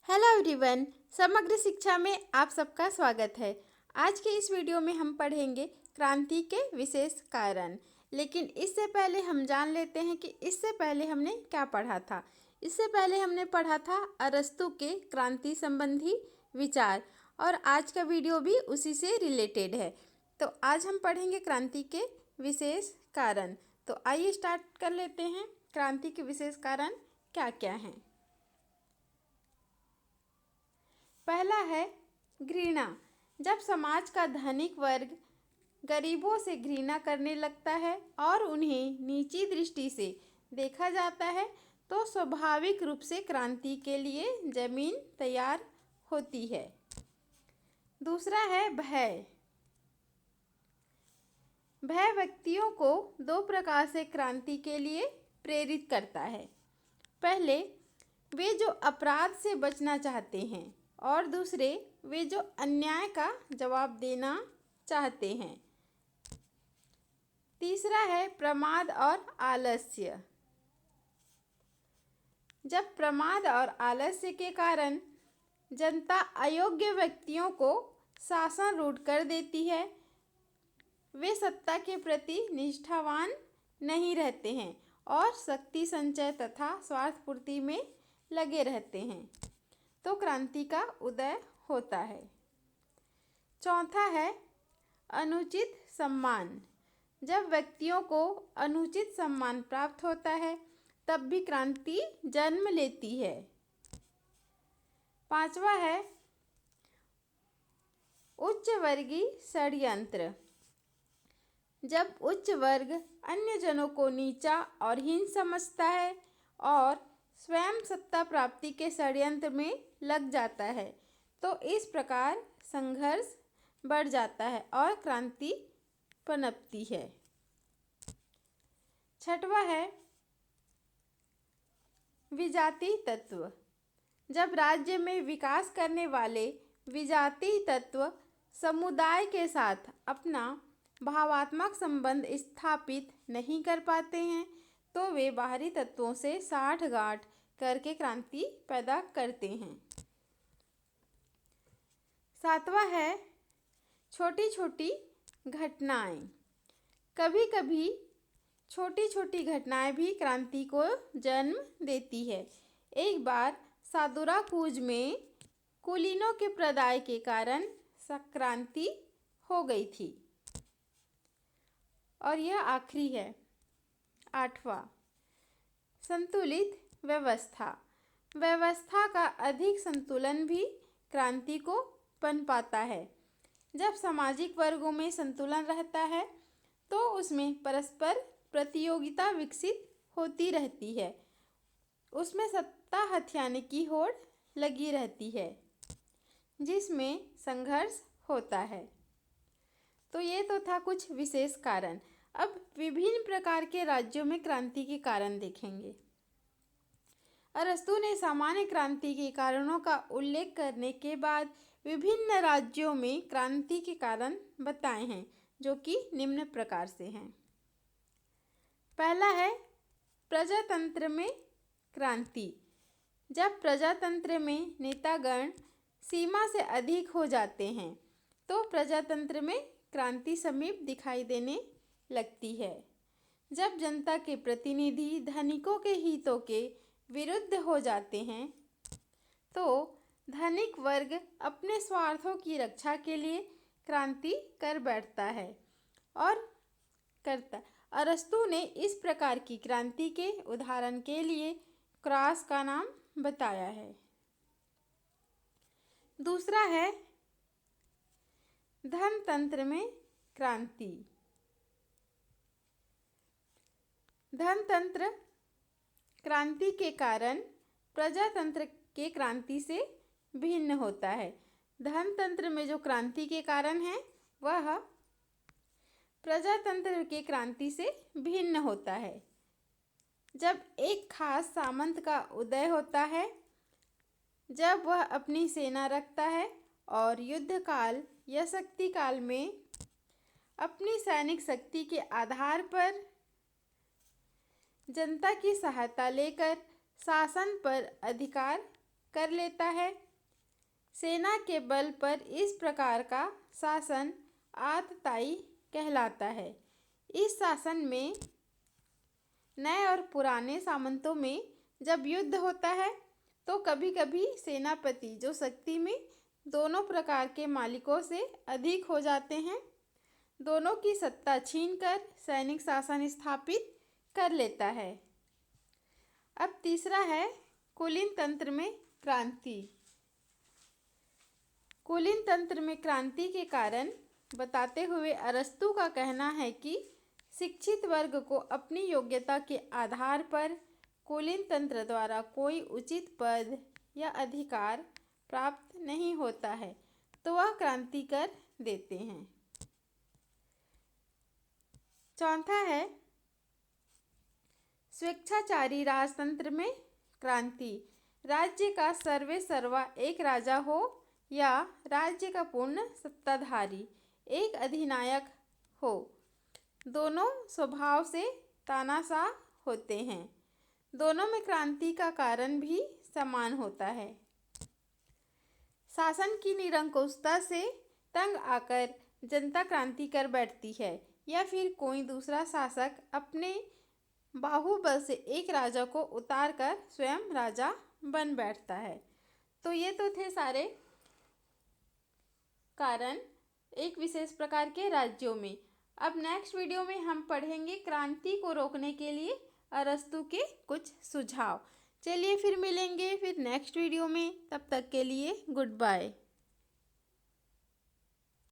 Hello everyone, समग्र शिक्षा में आप सबका स्वागत है। आज के इस वीडियो में हम पढ़ेंगे क्रांति के विशेष कारण। लेकिन इससे पहले हम जान लेते हैं कि इससे पहले हमने क्या पढ़ा था। इससे पहले हमने पढ़ा था अरस्तु के क्रांति संबंधी विचार, और आज का वीडियो भी उसी से रिलेटेड है। तो आज हम पढ़ेंगे क्रांति के विशेष कारण। तो आइए स्टार्ट कर लेते हैं। क्रांति के विशेष कारण क्या क्या हैं। पहला है घृणा। जब समाज का धनिक वर्ग गरीबों से घृणा करने लगता है और उन्हें नीची दृष्टि से देखा जाता है तो स्वाभाविक रूप से क्रांति के लिए जमीन तैयार होती है। दूसरा है भय। भय व्यक्तियों को दो प्रकार से क्रांति के लिए प्रेरित करता है। पहले, वे जो अपराध से बचना चाहते हैं, और दूसरे, वे जो अन्याय का जवाब देना चाहते हैं। तीसरा है प्रमाद और आलस्य। जब प्रमाद और आलस्य के कारण जनता अयोग्य व्यक्तियों को शासनारूढ़ कर देती है, वे सत्ता के प्रति निष्ठावान नहीं रहते हैं और शक्ति संचय तथा स्वार्थ पूर्ति में लगे रहते हैं, तो क्रांति का उदय होता है। चौथा है अनुचित सम्मान। जब व्यक्तियों को अनुचित सम्मान प्राप्त होता है तब भी क्रांति जन्म लेती है। पांचवा है उच्च वर्गीय षड्यंत्र। जब उच्च वर्ग अन्य जनों को नीचा और हीन समझता है और स्वयं सत्ता प्राप्ति के षड्यंत्र में लग जाता है तो इस प्रकार संघर्ष बढ़ जाता है और क्रांति पनपती है। छठवा है विजातीय तत्व। जब राज्य में विकास करने वाले विजातीय तत्व समुदाय के साथ अपना भावात्मक संबंध स्थापित नहीं कर पाते हैं तो वे बाहरी तत्वों से साठगांठ करके क्रांति पैदा करते हैं। सातवां है छोटी छोटी घटनाएं। कभी कभी छोटी छोटी घटनाएं भी क्रांति को जन्म देती है। एक बार सादुराकूज में कुलीनों के प्रदाय के कारण क्रांति हो गई थी। और यह आखिरी है, आठवां, संतुलित व्यवस्था। व्यवस्था का अधिक संतुलन भी क्रांति को पनपाता है। जब सामाजिक वर्गों में संतुलन रहता है तो उसमें परस्पर प्रतियोगिता विकसित होती रहती है, उसमें सत्ता हथियाने की होड़ लगी रहती है जिसमें संघर्ष होता है। तो ये तो था कुछ विशेष कारण। अब विभिन्न प्रकार के राज्यों में क्रांति के कारण देखेंगे। अरस्तु ने सामान्य क्रांति के कारणों का उल्लेख करने के बाद विभिन्न राज्यों में क्रांति के कारण बताए हैं, जो कि निम्न प्रकार से हैं। पहला है प्रजातंत्र में क्रांति। जब प्रजातंत्र में नेतागण सीमा से अधिक हो जाते हैं तो प्रजातंत्र में क्रांति समीप दिखाई देने लगती है। जब जनता के प्रतिनिधि धनिकों के हितों के विरुद्ध हो जाते हैं तो धनिक वर्ग अपने स्वार्थों की रक्षा के लिए क्रांति कर बैठता है और करता। अरस्तु ने इस प्रकार की क्रांति के उदाहरण के लिए क्रॉस का नाम बताया है। दूसरा है धनतंत्र में क्रांति। धनतंत्र क्रांति के कारण प्रजातंत्र के क्रांति से भिन्न होता है। धनतंत्र में जो क्रांति के कारण है वह प्रजातंत्र के क्रांति से भिन्न होता है। जब एक खास सामंत का उदय होता है, जब वह अपनी सेना रखता है और युद्ध काल या शक्ति काल में अपनी सैनिक शक्ति के आधार पर जनता की सहायता लेकर शासन पर अधिकार कर लेता है। सेना के बल पर इस प्रकार का शासन आतताई कहलाता है। इस शासन में नए और पुराने सामंतों में जब युद्ध होता है तो कभी कभी सेनापति जो शक्ति में दोनों प्रकार के मालिकों से अधिक हो जाते हैं, दोनों की सत्ता छीनकर सैनिक शासन स्थापित कर लेता है। अब तीसरा है कुलीन तंत्र में क्रांति। कुलीन तंत्र में क्रांति के कारण बताते हुए अरस्तू का कहना है कि शिक्षित वर्ग को अपनी योग्यता के आधार पर कुलीन तंत्र द्वारा कोई उचित पद या अधिकार प्राप्त नहीं होता है तो वह क्रांति कर देते हैं। चौथा है स्वेच्छाचारी राजतंत्र में क्रांति। राज्य का सर्वे सर्वा एक राजा हो या राज्य का पूर्ण सत्ताधारी एक अधिनायक हो, दोनों स्वभाव से तानाशाह होते हैं। दोनों में क्रांति का कारण भी समान होता है। शासन की निरंकुशता से तंग आकर जनता क्रांति कर बैठती है या फिर कोई दूसरा शासक अपने बाहुबल से एक राजा को उतार कर स्वयं राजा बन बैठता है। तो ये तो थे सारे कारण एक विशेष प्रकार के राज्यों में। अब नेक्स्ट वीडियो में हम पढ़ेंगे क्रांति को रोकने के लिए अरस्तू के कुछ सुझाव। चलिए फिर मिलेंगे फिर नेक्स्ट वीडियो में, तब तक के लिए गुड बाय।